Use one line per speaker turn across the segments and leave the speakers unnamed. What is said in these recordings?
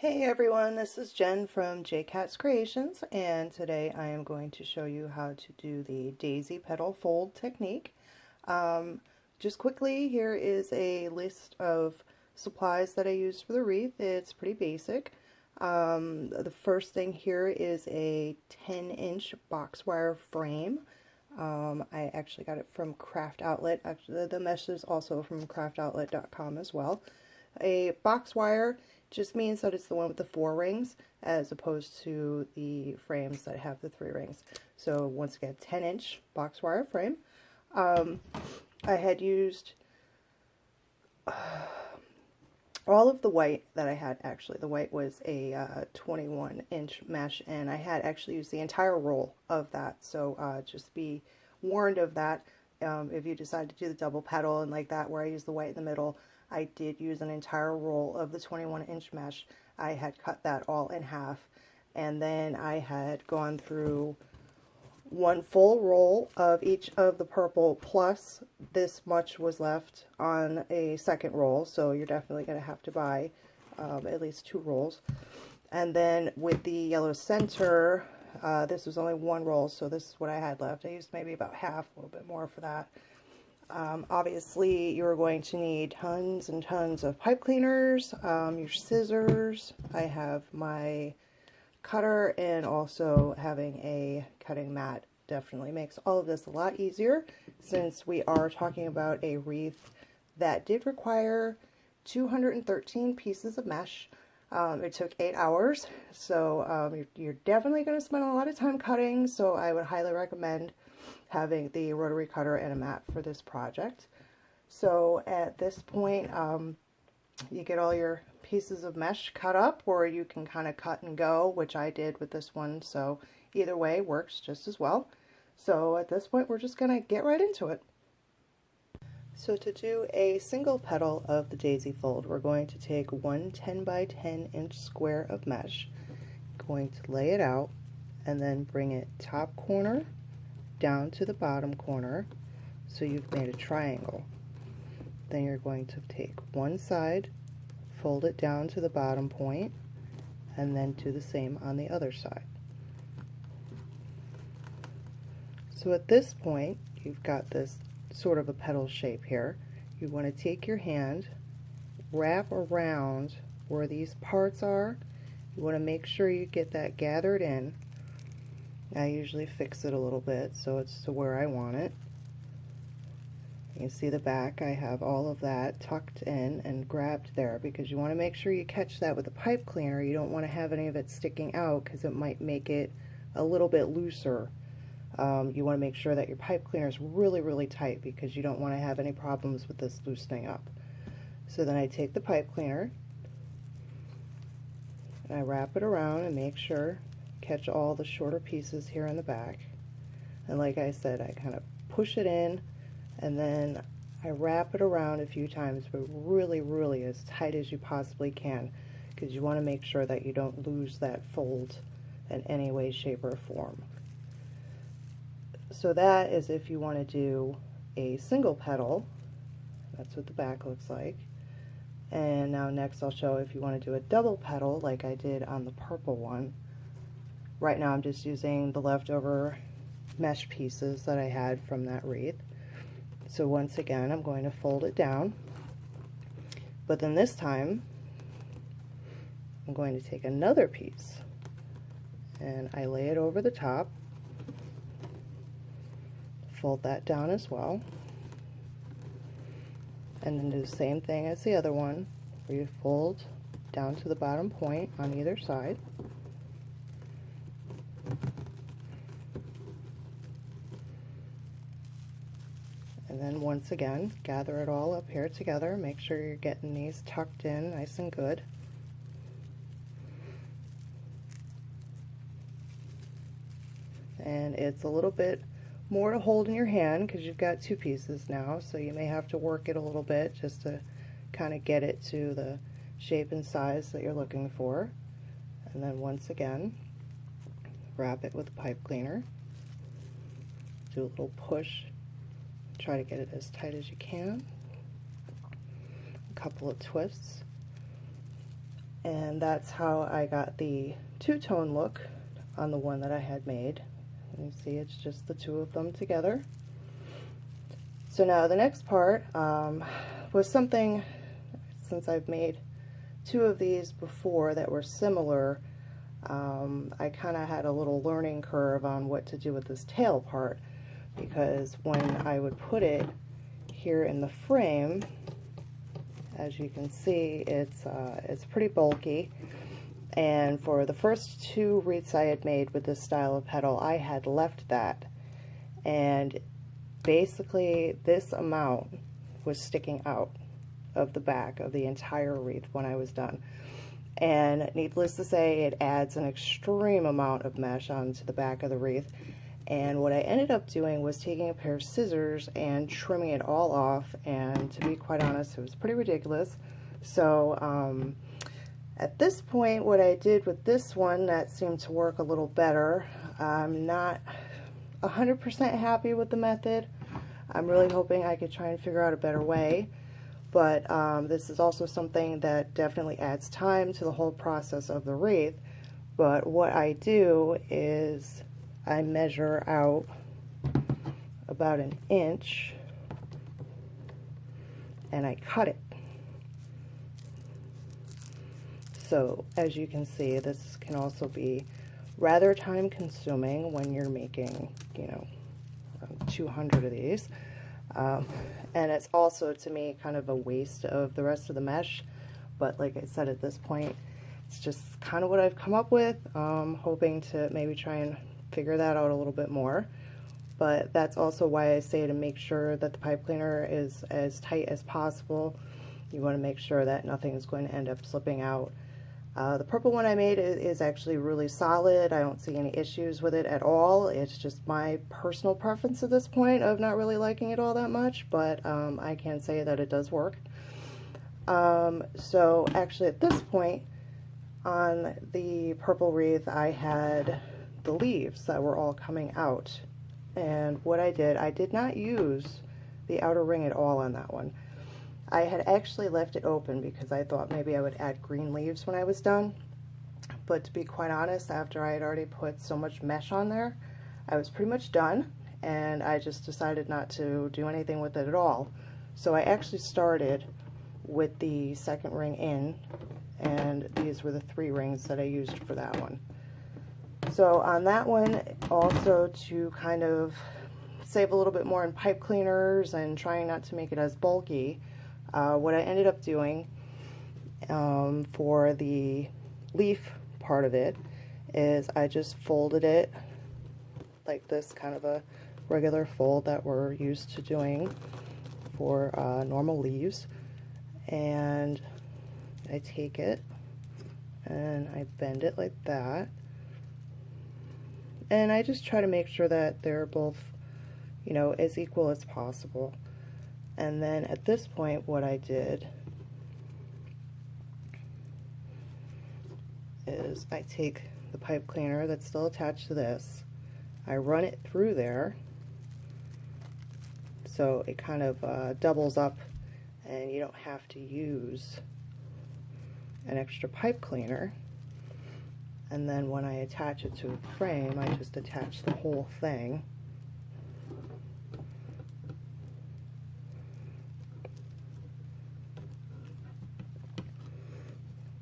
Hey everyone, this is Jen from JKatsKreations, and today I am going to show you how to do the daisy petal fold technique. Just quickly, here is a list of supplies that I used for the wreath. It's pretty basic. The first thing here is a 10-inch box wire frame. I actually got it from Craft Outlet. Actually, the mesh is also from craftoutlet.com as well. A box wire just means that it's the one with the 4 rings as opposed to the frames that have the 3 rings. So once again, 10-inch box wire frame. I had used all of the white that I had. Actually, the white was a 21-inch mesh, and I had actually used the entire roll of that. So just be warned of that. If you decide to do the double petal and like that, where I use the white in the middle, I did use an entire roll of the 21-inch mesh. I had cut that all in half, and then I had gone through one full roll of each of the purple, plus this much was left on a second roll, so you're definitely going to have to buy at least 2 rolls. And then with the yellow center, this was only 1 roll, so this is what I had left. I used maybe about half, a little bit more for that. Obviously, you're going to need tons and tons of pipe cleaners, your scissors. I have my cutter, and also having a cutting mat definitely makes all of this a lot easier, since we are talking about a wreath that did require 213 pieces of mesh. It took 8 hours, so you're definitely going to spend a lot of time cutting, so I would highly recommend having the rotary cutter and a mat for this project. So at this point, you get all your pieces of mesh cut up, or you can kind of cut and go, which I did with this one, so either way works just as well. So at this point, we're just going to get right into it. So to do a single petal of the daisy fold, we're going to take one 10 by 10 inch square of mesh, going to lay it out, and then bring it top corner down to the bottom corner, so you've made a triangle. Then you're going to take one side, fold it down to the bottom point, and then do the same on the other side. So at this point, you've got this sort of a petal shape here. You want to take your hand, wrap around where these parts are. You want to make sure you get that gathered in. I usually fix it a little bit so it's to where I want it. You can see the back, I have all of that tucked in and grabbed there, because you want to make sure you catch that with a pipe cleaner. You don't want to have any of it sticking out, because it might make it a little bit looser. You want to make sure that your pipe cleaner is really, really tight, because you don't want to have any problems with this loosening up. So then I take the pipe cleaner and I wrap it around and make sure catch all the shorter pieces here in the back. And like I said, I kind of push it in, and then I wrap it around a few times, but really, really as tight as you possibly can, because you want to make sure that you don't lose that fold in any way, shape, or form. So that is if you want to do a single petal. That's what the back looks like. And now next I'll show if you want to do a double petal like I did on the purple one. Right now I'm just using the leftover mesh pieces that I had from that wreath. So once again, I'm going to fold it down, but then this time I'm going to take another piece and I lay it over the top, fold that down as well, and then do the same thing as the other one, where you fold down to the bottom point on either side. And then once again, gather it all up here together. Make sure you're getting these tucked in nice and good. And it's a little bit more to hold in your hand because you've got 2 pieces now, so you may have to work it a little bit just to kind of get it to the shape and size that you're looking for. And then once again, wrap it with a pipe cleaner. Do a little push. Try to get it as tight as you can. A couple of twists. And that's how I got the two-tone look on the one that I had made. And you see it's just the two of them together. So now the next part was something, since I've made two of these before that were similar, I kind of had a little learning curve on what to do with this tail part, because when I would put it here in the frame, as you can see, it's pretty bulky. And for the first two wreaths I had made with this style of petal, I had left that, and basically this amount was sticking out of the back of the entire wreath when I was done. And needless to say, it adds an extreme amount of mesh onto the back of the wreath. And what I ended up doing was taking a pair of scissors and trimming it all off, and to be quite honest, it was pretty ridiculous. So at this point, what I did with this one that seemed to work a little better, I'm not 100% happy with the method. I'm really hoping I could try and figure out a better way. But this is also something that definitely adds time to the whole process of the wreath. But what I do is I measure out about 1 inch and I cut it. So as you can see, this can also be rather time consuming when you're making, you know, 200 of these. And it's also, to me, kind of a waste of the rest of the mesh. But like I said, at this point, it's just kind of what I've come up with. Hoping to maybe try and figure that out a little bit more. But that's also why I say to make sure that the pipe cleaner is as tight as possible. You want to make sure that nothing is going to end up slipping out. The purple one I made is actually really solid. I don't see any issues with it at all. It's just my personal preference at this point of not really liking it all that much, but I can say that it does work. So actually at this point on the purple wreath, I had the leaves that were all coming out. And what I did not use the outer ring at all on that one. I had actually left it open because I thought maybe I would add green leaves when I was done. But to be quite honest, after I had already put so much mesh on there, I was pretty much done, and I just decided not to do anything with it at all. So I actually started with the second ring in, and these were the 3 rings that I used for that one. So on that one, also to kind of save a little bit more in pipe cleaners and trying not to make it as bulky, what I ended up doing for the leaf part of it is I just folded it like this, kind of a regular fold that we're used to doing for normal leaves. And I take it and I bend it like that. And I just try to make sure that they're both, you know, as equal as possible. And then at this point, what I did is I take the pipe cleaner that's still attached to this, I run it through there so it kind of doubles up and you don't have to use an extra pipe cleaner. And then when I attach it to a frame, I just attach the whole thing.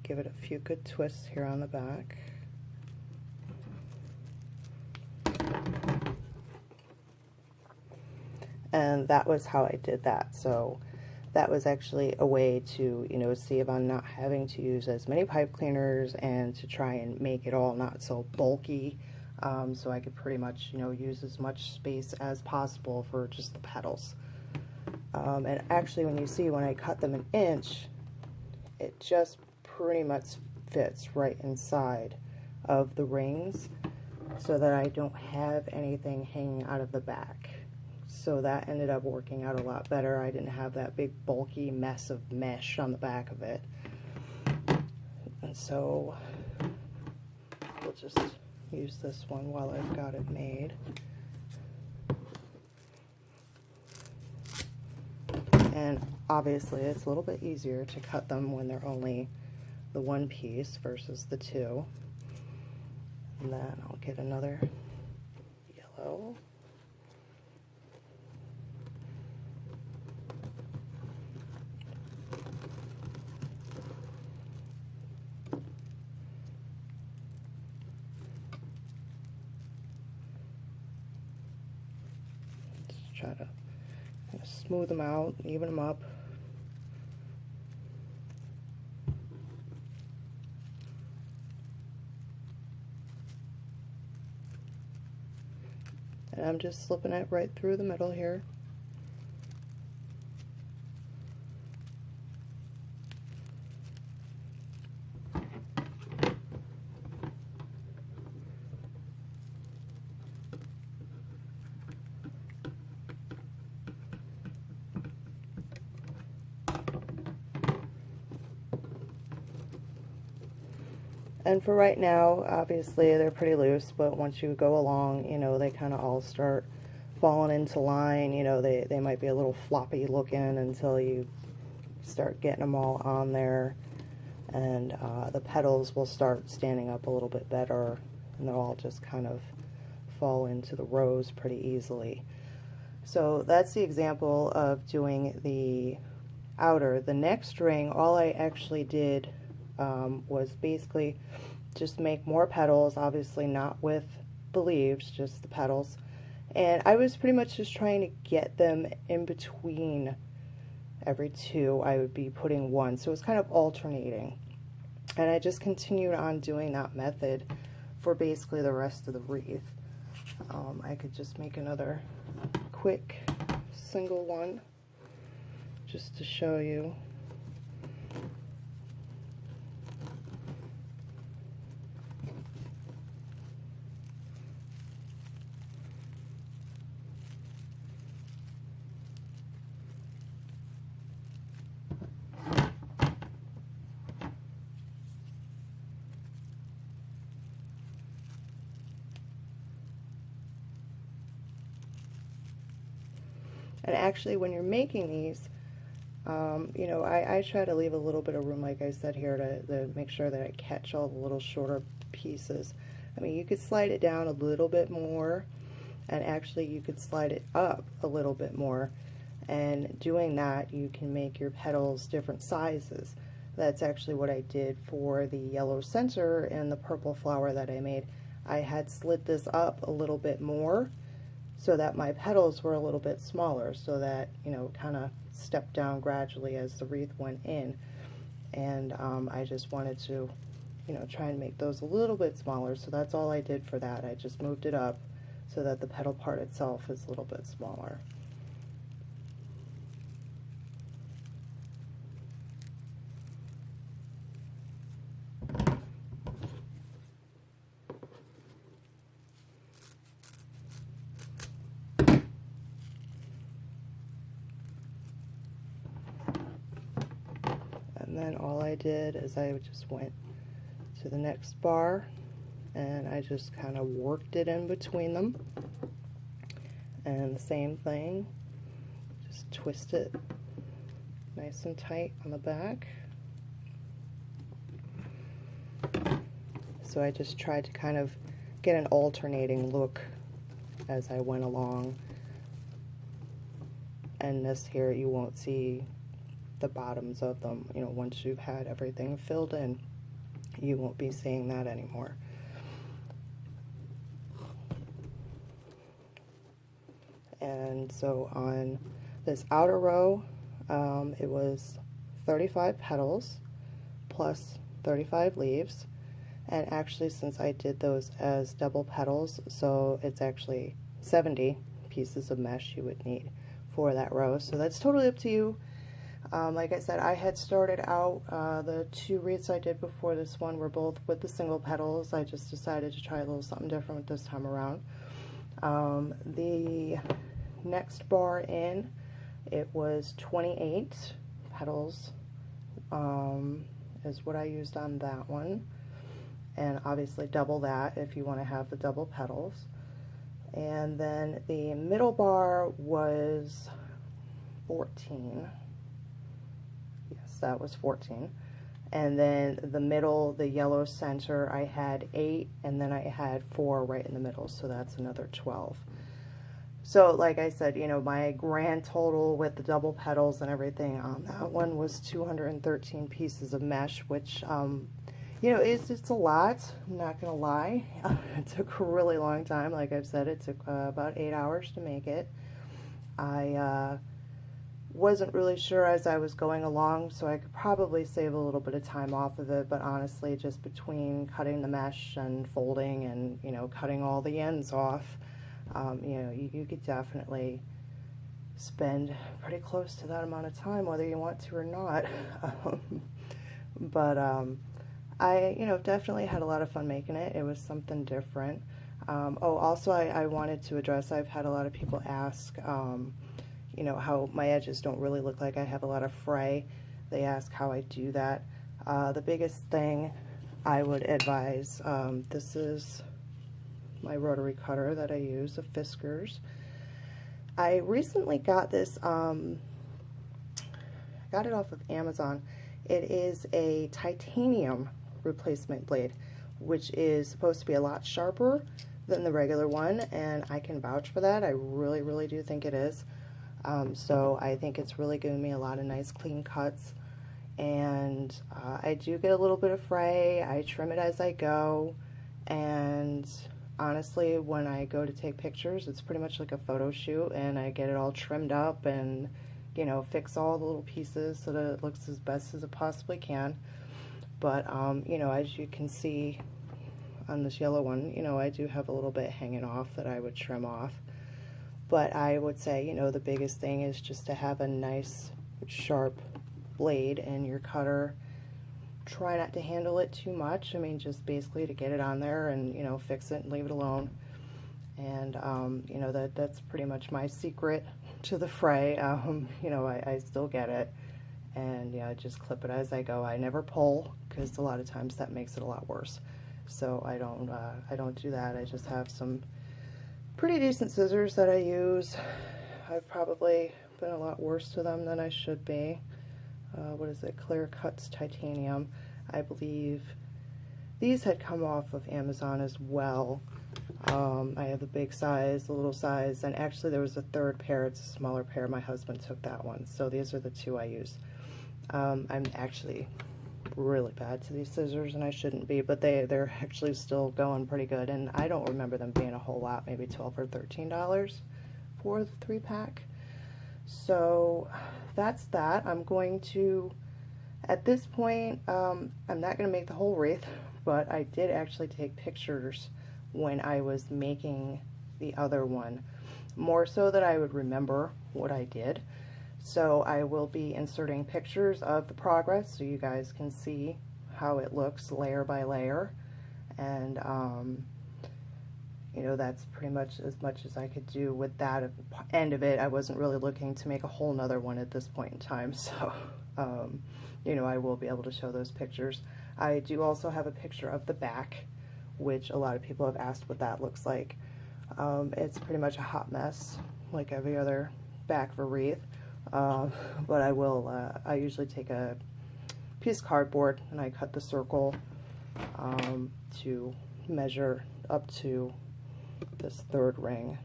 Give it a few good twists here on the back. And that was how I did that. So that was actually a way to, you know, see about not having to use as many pipe cleaners and to try and make it all not so bulky. So I could pretty much, you know, use as much space as possible for just the petals. And actually when you see when I cut them 1 inch, it just pretty much fits right inside of the rings so that I don't have anything hanging out of the back. So that ended up working out a lot better. I didn't have that big bulky mess of mesh on the back of it. And so we'll just use this one while I've got it made. And obviously it's a little bit easier to cut them when they're only the one piece versus the two. And then I'll get another yellow. Just try to kind of smooth them out, even them up. And I'm just slipping it right through the middle here. And for right now, obviously they're pretty loose, but once you go along, you know, they kind of all start falling into line. You know, they might be a little floppy looking until you start getting them all on there. And the petals will start standing up a little bit better, and they'll all just kind of fall into the rows pretty easily. So that's the example of doing the outer. The next ring, all I actually did was basically just make more petals, obviously not with the leaves, just the petals. And I was pretty much just trying to get them in between. Every two I would be putting one, so it was kind of alternating. And I just continued on doing that method for basically the rest of the wreath. I could just make another quick single one just to show you. And actually, when you're making these, you know, I try to leave a little bit of room, like I said here, to make sure that I catch all the little shorter pieces. I mean, you could slide it down a little bit more, and actually you could slide it up a little bit more. And doing that, you can make your petals different sizes. That's actually what I did for the yellow center and the purple flower that I made. I had slid this up a little bit more, so that my petals were a little bit smaller, so that, you know, kind of stepped down gradually as the wreath went in. And I just wanted to, you know, try and make those a little bit smaller, so that's all I did for that. I just moved it up so that the petal part itself is a little bit smaller. And then all I did is I just went to the next bar and I just kind of worked it in between them. And the same thing, just twist it nice and tight on the back. So I just tried to kind of get an alternating look as I went along. And this here, you won't see the bottoms of them. You know, once you've had everything filled in, you won't be seeing that anymore. And so on this outer row, it was 35 petals plus 35 leaves. And actually, since I did those as double petals, so it's actually 70 pieces of mesh you would need for that row. So that's totally up to you. Like I said, I had started out, the two wreaths I did before this one were both with the single petals. I just decided to try a little something different this time around. The next bar in, it was 28 petals, is what I used on that one. And obviously double that if you want to have the double petals. And then the middle bar was 14. Yes, that was 14. And then the middle, the yellow center, I had 8, and then I had 4 right in the middle, so that's another 12. So like I said, you know, my grand total with the double petals and everything on that one was 213 pieces of mesh, which, you know, it's a lot, I'm not going to lie. It took a really long time. Like I've said, it took about 8 hours to make it. I wasn't really sure as I was going along, so I could probably save a little bit of time off of it, but honestly, just between cutting the mesh and folding and, you know, cutting all the ends off, you know, you could definitely spend pretty close to that amount of time, whether you want to or not. But I, you know, definitely had a lot of fun making it. It was something different. Oh, also, I wanted to address, I've had a lot of people ask, you know, how my edges don't really look like I have a lot of fray. They ask how I do that. The biggest thing I would advise, this is my rotary cutter that I use, a Fiskars. I recently got this, got it off of Amazon. It is a titanium replacement blade, which is supposed to be a lot sharper than the regular one, and I can vouch for that. I really, really do think it is. So I think it's really given me a lot of nice clean cuts, and I do get a little bit of fray. I trim it as I go, and honestly, when I go to take pictures, it's pretty much like a photo shoot, and I get it all trimmed up and, you know, fix all the little pieces so that it looks as best as it possibly can. But, you know, as you can see on this yellow one, you know, I do have a little bit hanging off that I would trim off. But I would say, you know, the biggest thing is just to have a nice sharp blade in your cutter. Try not to handle it too much. I mean, just basically to get it on there and, you know, fix it and leave it alone. And, you know, that's pretty much my secret to the fray. You know, I still get it. And, yeah, I just clip it as I go. I never pull, because a lot of times that makes it a lot worse. So I don't do that. I just have some pretty decent scissors that I use. I've probably been a lot worse to them than I should be. What is it? Clear Cuts Titanium. I believe these had come off of Amazon as well. I have the big size, the little size, and actually there was a third pair. It's a smaller pair. My husband took that one. So these are the 2 I use. I'm actually really bad to these scissors, and I shouldn't be, but they're actually still going pretty good, and I don't remember them being a whole lot, maybe $12 or $13 for the 3-pack. So that's that. I'm going to, at this point, I'm not going to make the whole wreath, but I did actually take pictures when I was making the other one, more so that I would remember what I did. So I will be inserting pictures of the progress so you guys can see how it looks layer by layer. And, you know, that's pretty much as I could do with that end of it. I wasn't really looking to make a whole nother one at this point in time. So, you know, I will be able to show those pictures. I do also have a picture of the back, which a lot of people have asked what that looks like. It's pretty much a hot mess, like every other back of a wreath. But I usually take a piece of cardboard and I cut the circle to measure up to this 3rd ring.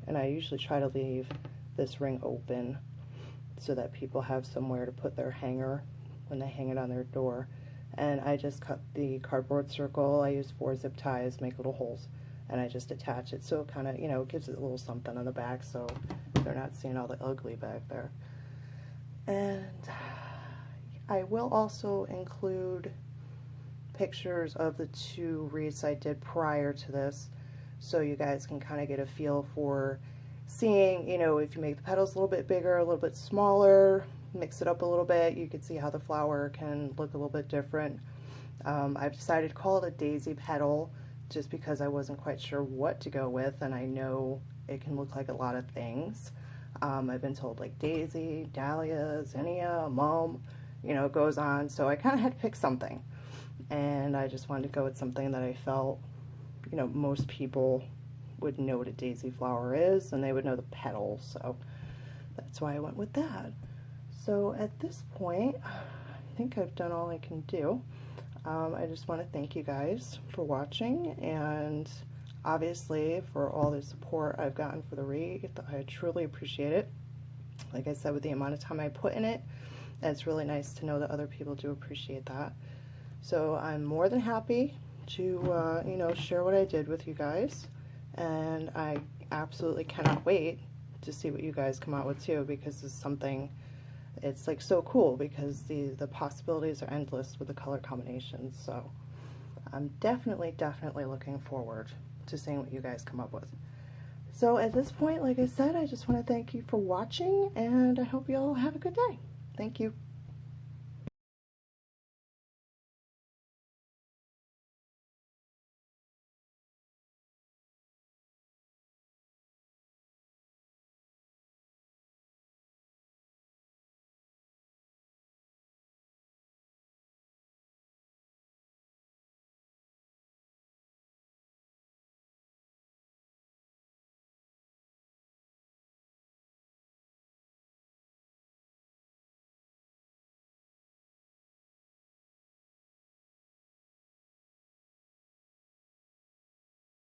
And I usually try to leave this ring open so that people have somewhere to put their hanger when they hang it on their door. And I just cut the cardboard circle. I use 4 zip ties, make little holes, and I just attach it so it kind of, you know, gives it a little something on the back so they're not seeing all the ugly back there. And I will also include pictures of the 2 wreaths I did prior to this, so you guys can kind of get a feel for seeing, you know, if you make the petals a little bit bigger, a little bit smaller, mix it up a little bit, you can see how the flower can look a little bit different. I've decided to call it a daisy petal just because I wasn't quite sure what to go with, and I know it can look like a lot of things. I've been told like daisy, dahlia, zinnia, mum, you know, it goes on. So I kind of had to pick something. And I just wanted to go with something that I felt, you know, most people would know what a daisy flower is, and they would know the petals. So that's why I went with that. So at this point, think I've done all I can do. I just want to thank you guys for watching, and obviously for all the support I've gotten for the Wreath. I truly appreciate it. Like I said, with the amount of time I put in it, it's really nice to know that other people do appreciate that. So I'm more than happy to, you know, share what I did with you guys, and I absolutely cannot wait to see what you guys come out with too, because it's something, it's like so cool because the possibilities are endless with the color combinations. So I'm definitely looking forward to seeing what you guys come up with. So at this point, like I said, I just want to thank you for watching, and I hope you all have a good day. Thank you.